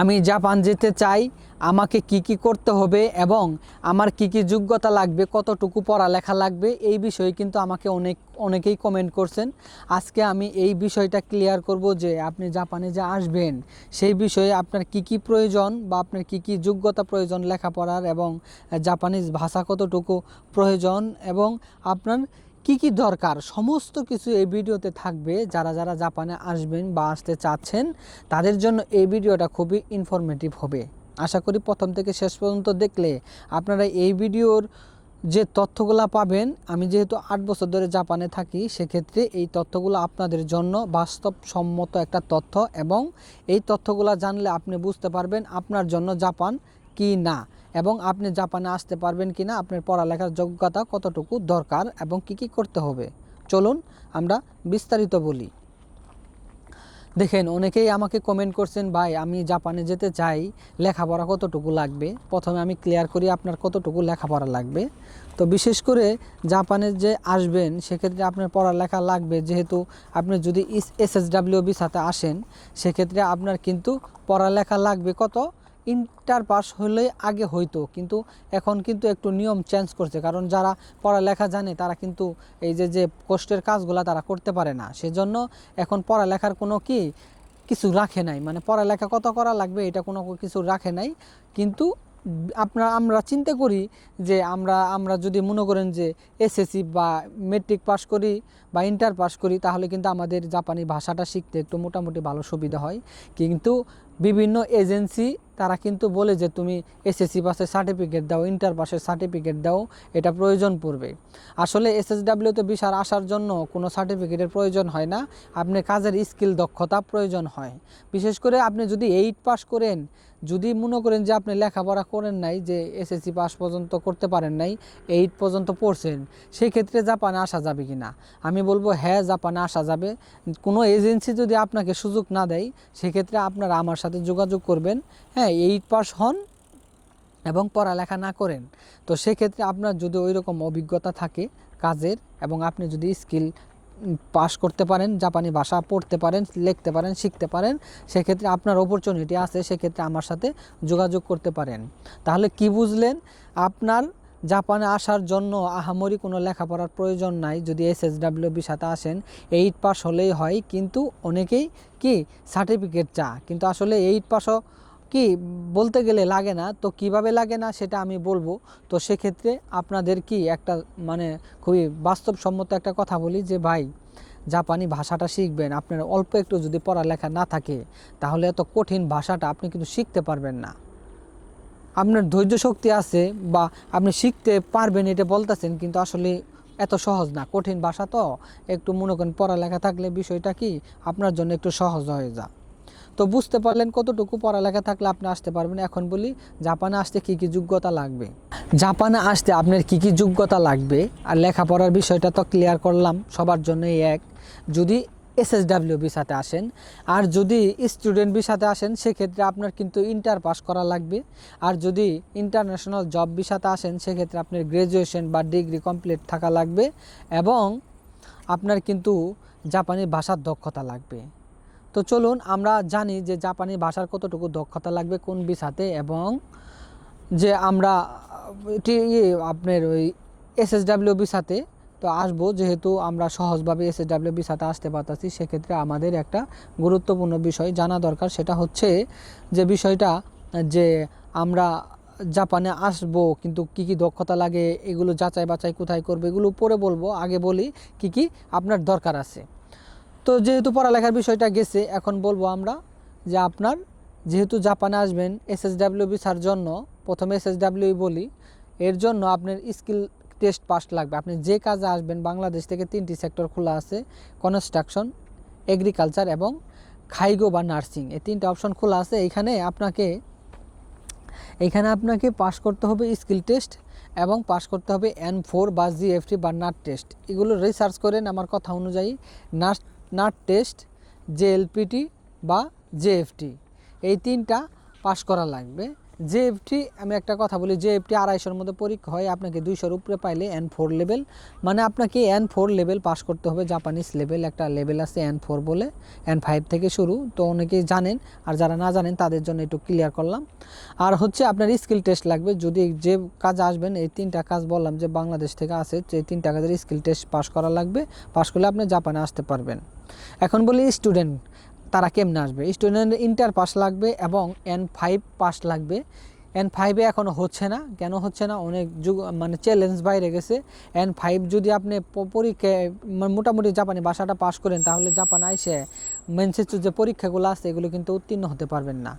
আমি জাপান যেতে চাই, আমাকে কি কি করতে হবে এবং আমার কি কি যোগ্যতা লাগবে, কতটুকু পড়ালেখা লাগবে, এই বিষয়ে কিন্তু আমাকে অনেকেই কমেন্ট করছেন। আজকে আমি এই বিষয়টা ক্লিয়ার করব যে আপনি জাপানে যে আসবেন সেই বিষয়ে আপনার কি কি প্রয়োজন বা আপনার কি কি যোগ্যতা প্রয়োজন লেখাপড়ার, এবং জাপানিজ ভাষা কতটুকু প্রয়োজন, এবং আপনার কি কি দরকার, সমস্ত কিছু এই ভিডিওতে থাকবে। যারা যারা জাপানে আসবেন বা আসতে চাচ্ছেন তাদের জন্য এই ভিডিওটা খুবই ইনফরমেটিভ হবে। আশা করি প্রথম থেকে শেষ পর্যন্ত দেখলে আপনারা এই ভিডিওর যে তথ্যগুলো পাবেন, আমি যেহেতু 8 বছর ধরে জাপানে থাকি সেক্ষেত্রে এই তথ্যগুলো আপনাদের জন্য বাস্তবসম্মত একটা তথ্য, এবং এই তথ্যগুলো জানলে আপনি বুঝতে পারবেন আপনার জন্য জাপান কি না, এবং আপনি জাপানে আসতে পারবেন কি না, আপনার পড়ালেখার যোগ্যতা কতটুকু দরকার এবং কি কি করতে হবে। চলুন আমরা বিস্তারিত বলি। দেখেন, অনেকেই আমাকে কমেন্ট করছেন, ভাই আমি জাপানে যেতে চাই, লেখাপড়া কতটুকু লাগবে। প্রথমে আমি ক্লিয়ার করি আপনার কতটুকু লেখাপড়া লাগবে। তো বিশেষ করে জাপানে যে আসবেন সেক্ষেত্রে আপনার পড়ালেখা লাগবে, যেহেতু আপনি যদি SSW ভিসাতে আসেন সেক্ষেত্রে আপনার কিন্তু পড়ালেখা লাগবে। কত? ইন্টার পাস হলে আগে হইতো, কিন্তু এখন কিন্তু একটু নিয়ম চেঞ্জ করছে, কারণ যারা পড়ালেখা জানে তারা কিন্তু এই যে কষ্টের কাজগুলো তারা করতে পারে না, সেজন্য এখন পড়ালেখার কোনো কিছু রাখে নাই, মানে পড়ালেখা কত করা লাগবে এটা কোনো কিছু রাখে নাই। কিন্তু আমরা চিন্তা করি যে আমরা যদি মনে করেন যে SSC বা মেট্রিক পাস করি বা ইন্টার পাস করি, তাহলে কিন্তু আমাদের জাপানি ভাষাটা শিখতে একটু মোটামুটি ভালো সুবিধা হয়। কিন্তু বিভিন্ন এজেন্সি তারা কিন্তু বলে যে তুমি SSC পাসের সার্টিফিকেট দাও, ইন্টার পাসের সার্টিফিকেট দাও, এটা প্রয়োজন পড়বে। আসলে SSWতে ভিসা আসার জন্য কোনো সার্টিফিকেটের প্রয়োজন হয় না, আপনার কাজের স্কিল দক্ষতা প্রয়োজন হয়। বিশেষ করে আপনি যদি 8 পাস করেন, যদি মনে করেন যে আপনি লেখাপড়া করেন নাই, যে SSC পাস পর্যন্ত করতে পারেন নাই, 8 পর্যন্ত পড়ছেন, সেই ক্ষেত্রে জাপানে আসা যাবে কি না? আমি বলবো হ্যাঁ, জাপানে আসা যাবে। কোনো এজেন্সি যদি আপনাকে সুযোগ না দেয় সেক্ষেত্রে আপনারা আমার সাথে যোগাযোগ করবেন। হ্যাঁ, 8 পাস হন এবং পড়ালেখা না করেন, তো সেক্ষেত্রে আপনার যদি ওই রকম অভিজ্ঞতা থাকে কাজের, এবং আপনি যদি স্কিল পাস করতে পারেন, জাপানি ভাষা পড়তে পারেন, লিখতে পারেন, শিখতে পারেন, সেক্ষেত্রে আপনার অপরচুনিটি আছে, সেক্ষেত্রে আমার সাথে যোগাযোগ করতে পারেন। তাহলে কি বুঝলেন? আপনার জাপানে আসার জন্য আহামরি কোনো লেখাপড়ার প্রয়োজন নাই। যদি SSW ভিসাতে আসেন 8 পাস হলেই হয়, কিন্তু অনেকেই সার্টিফিকেট কিন্তু আসলে 8 পাসও বলতে গেলে লাগে না। তো কিভাবে লাগে না সেটা আমি বলবো। তো সেক্ষেত্রে আপনাদের একটা মানে খুবই বাস্তবসম্মত একটা কথা বলি যে ভাই, জাপানি ভাষাটা শিখবেন, আপনার অল্প একটু যদি পড়ালেখা না থাকে তাহলে এত কঠিন ভাষাটা আপনি কিন্তু শিখতে পারবেন না। আপনার ধৈর্য শক্তি আছে বা আপনি শিখতে পারবেন এটা বলতেছেন, কিন্তু আসলে এত সহজ না, কঠিন ভাষা। তো একটু মনে করেন পড়ালেখা থাকলে বিষয়টা আপনার জন্য একটু সহজ হয়ে যায়। তো বুঝতে পারলেন কতটুকু পড়ালেখা থাকলে আপনি আসতে পারবেন। এখন বলি জাপানে আসতে কি কি যোগ্যতা লাগবে। জাপানে আসতে আপনার কি কি যোগ্যতা লাগবে, আর লেখাপড়ার বিষয়টা তো ক্লিয়ার করলাম, সবার জন্যই এক। যদি SSW ভিসাতে আসেন, আর যদি স্টুডেন্ট ভিসাতে আসেন সেক্ষেত্রে আপনার কিন্তু ইন্টার পাস করা লাগবে। আর যদি ইন্টারন্যাশনাল জব ভিসাতে আসেন সেক্ষেত্রে আপনার গ্র্যাজুয়েশন বা ডিগ্রি কমপ্লিট থাকা লাগবে, এবং আপনার কিন্তু জাপানি ভাষার দক্ষতা লাগবে। তো চলুন আমরা জানি যে জাপানি ভাষার কতটুকু দক্ষতা লাগবে কোন ভিসাতে, এবং যে আমরা আপনার ওই SSW ভিসাতে তো আসবো, যেহেতু আমরা সহজভাবে SSW ভিসাতে আসতে পারতেছি, সেক্ষেত্রে আমাদের একটা গুরুত্বপূর্ণ বিষয় জানা দরকার। সেটা হচ্ছে যে বিষয়টা যে আমরা জাপানে আসবো, কিন্তু কি কি দক্ষতা লাগে এগুলো যাচাই বাছাই কোথায় করবে এগুলো পরে বলবো। আগে বলি কি আপনার দরকার আছে। তো যেহেতু পড়ালেখার বিষয়টা গেছে, এখন বলবো আমরা যে আপনার যেহেতু জাপানে আসবেন SSW ভিসার জন্য, প্রথমে SSW বলি, এর জন্য আপনার স্কিল টেস্ট পাস লাগবে। আপনি যে কাজে আসবেন, বাংলাদেশ থেকে 3টি সেক্টর খোলা আছে, কনস্ট্রাকশন, এগ্রিকালচার এবং খাইগো বা নার্সিং, এই 3টা অপশন খোলা আছে। এইখানে আপনাকে পাস করতে হবে স্কিল টেস্ট, এবং পাস করতে হবে N4 বা GFT বা নাট টেস্ট। এগুলো রিসার্চ করেন আমার কথা অনুযায়ী। নাট টেস্ট, JLPT বা JFT, এই 3টা পাস করা লাগবে। জেএফটি আমি একটা কথা বলি, জেএফটি 250-এর মধ্যে পরীক্ষা হয়, আপনাকে 200-এর উপরে পাইলে N4 লেভেল, মানে আপনাকে N4 লেভেল পাস করতে হবে। জাপানিজ লেভেল একটা লেভেল আছে N4 বলে, N5 থেকে শুরু, তো অনেকেই জানেন, আর যারা না জানেন তাদের জন্য একটু ক্লিয়ার করলাম। আর হচ্ছে আপনার স্কিল টেস্ট লাগবে, যদি যে কাজ আসবেন, এই 3টা কাজ বললাম যে বাংলাদেশ থেকে আছে, এই 3টা কাজের স্কিল টেস্ট পাস করা লাগবে, পাস করলে আপনি জাপানে আসতে পারবেন। এখন বলি স্টুডেন্ট তারা কেমনে আসবে। স্টুডেন্ট ইন্টার পাস লাগবে এবং N5 পাস লাগবে। N5-এ এখনও হচ্ছে না, কেন হচ্ছে না, অনেক মানে চ্যালেঞ্জ বাইরে গেছে। N5 যদি আপনি পরীক্ষায় মোটামুটি জাপানি ভাষাটা পাস করেন, তাহলে জাপান আইসে মেনসের যে পরীক্ষাগুলো আছে এগুলো কিন্তু উত্তীর্ণ হতে পারবেন না,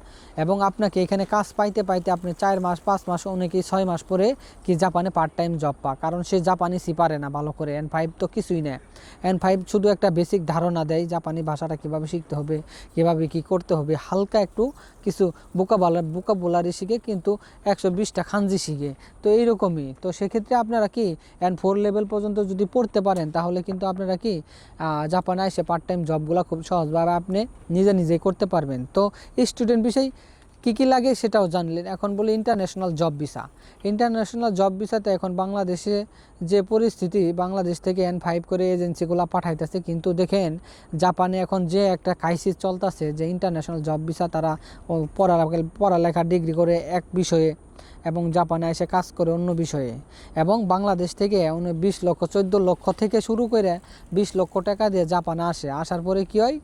এবং আপনাকে এখানে কাজ পাইতে পাইতে আপনি 4 মাস 5 মাস, অনেকেই 6 মাস পরে কি জাপানে পার্ট টাইম জব পা, কারণ সে জাপানিসই পারে না ভালো করে। N5 তো কিছুই না, N5 শুধু একটা বেসিক ধারণা দেয় জাপানি ভাষাটা কীভাবে শিখতে হবে, কীভাবে কি করতে হবে, হালকা একটু কিছু বোকাবুলারি শিখে, কিন্তু 120টা খানজি শিখে, তো এইরকমই। তো সেক্ষেত্রে আপনারা কি N4 লেভেল পর্যন্ত যদি পড়তে পারেন, তাহলে কিন্তু আপনারা কি জাপানে এসে পার্ট টাইম জবগুলো খুব সহজভাবে আপনি নিজেই করতে পারবেন। তো স্টুডেন্ট বিষয় কী লাগে সেটাও জানলেন। এখন বলি international job visa. International job ভিসাতে এখন বাংলাদেশে যে পরিস্থিতি, বাংলাদেশ থেকে N5 করে এজেন্সিগুলো পাঠাইতেছে, কিন্তু দেখেন জাপানে এখন যে একটা ক্রাইসিস চলতেছে, যে ইন্টারন্যাশনাল জব ভিসা তারা পড়ালেখা ডিগ্রি করে এক বিষয়ে এবং জাপানে এসে কাজ করে অন্য বিষয়ে, এবং বাংলাদেশ থেকে 20 লক্ষ 14 লক্ষ থেকে শুরু করে 20 লক্ষ টাকা দিয়ে জাপানে আসার পরে কী হয়,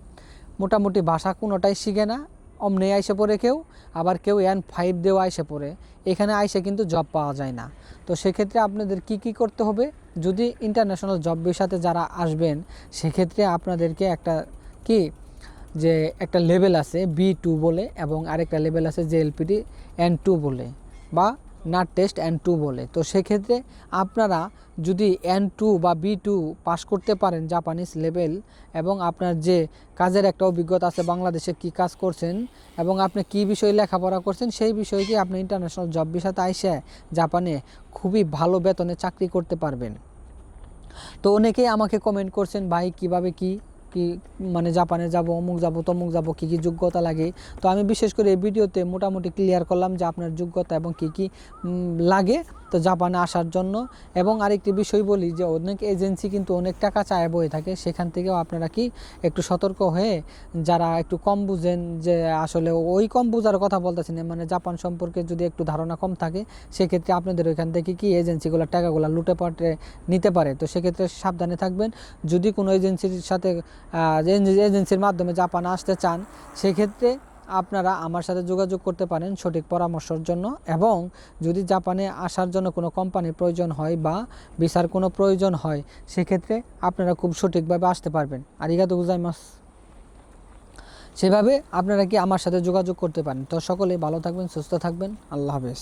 মোটামুটি ভাষা কোনোটাই শিখে না, অমনি আইসে পড়ে কেউ, আবার কেউ N5 দিয়েও আইসে পড়ে, এখানে আইসে কিন্তু জব পাওয়া যায় না। তো সেক্ষেত্রে আপনাদের কি করতে হবে, যদি ইন্টারন্যাশনাল জব ভিসাতে যারা আসবেন, সেক্ষেত্রে আপনাদেরকে একটা কি যে একটা লেভেল আছে B2 বলে, এবং আরেকটা লেভেল আছে JLPT N2 বলে, বা নাট টেস্ট N2 বলে। তো সেক্ষেত্রে আপনারা যদি N2 বা B2 পাস করতে পারেন জাপানিজ লেভেল, এবং আপনার যে কাজের একটা অভিজ্ঞতা আছে, বাংলাদেশে কি কাজ করছেন এবং আপনি কি বিষয়ে লেখাপড়া করছেন, সেই বিষয়কে আপনি ইন্টারন্যাশনাল জব ভিসাতে আইসে জাপানে খুবই ভালো বেতনে চাকরি করতে পারবেন। তো অনেকেই আমাকে কমেন্ট করছেন, ভাই কিভাবে কি মানে জাপানে যাব, অমুক যাব, তমুক যাব, কী যোগ্যতা লাগে। তো আমি বিশেষ করে এই ভিডিওতে মোটামুটি ক্লিয়ার করলাম যে আপনার যোগ্যতা এবং কি লাগে তো জাপানে আসার জন্য। এবং আরেকটি বিষয় বলি যে অনেক এজেন্সি কিন্তু অনেক টাকা চায় বয়ে থাকে, সেখান থেকেও আপনারা কি একটু সতর্ক হয়ে, যারা একটু কম বুঝেন, যে আসলে ওই কম বোঝার কথা বলতেছি না, মানে জাপান সম্পর্কে যদি একটু ধারণা কম থাকে, সেক্ষেত্রে আপনাদের ওইখান থেকে কি এজেন্সিগুলো টাকাগুলো লুটে পাটে নিতে পারে। তো সেক্ষেত্রে সাবধানে থাকবেন। যদি কোনো এজেন্সির সাথে এজেন্সির মাধ্যমে জাপানে আসতে চান, সেক্ষেত্রে আপনারা আমার সাথে যোগাযোগ করতে পারেন সঠিক পরামর্শের জন্য। এবং যদি জাপানে আসার জন্য কোনো কোম্পানির প্রয়োজন হয় বা ভিসার কোনো প্রয়োজন হয়, সেক্ষেত্রে আপনারা খুব সঠিকভাবে আসতে পারবেন। আরিগাতো গোজাইমাসু। সেভাবে আপনারা কি আমার সাথে যোগাযোগ করতে পারেন। তো সকলেই ভালো থাকবেন, সুস্থ থাকবেন। আল্লাহ হাফেজ।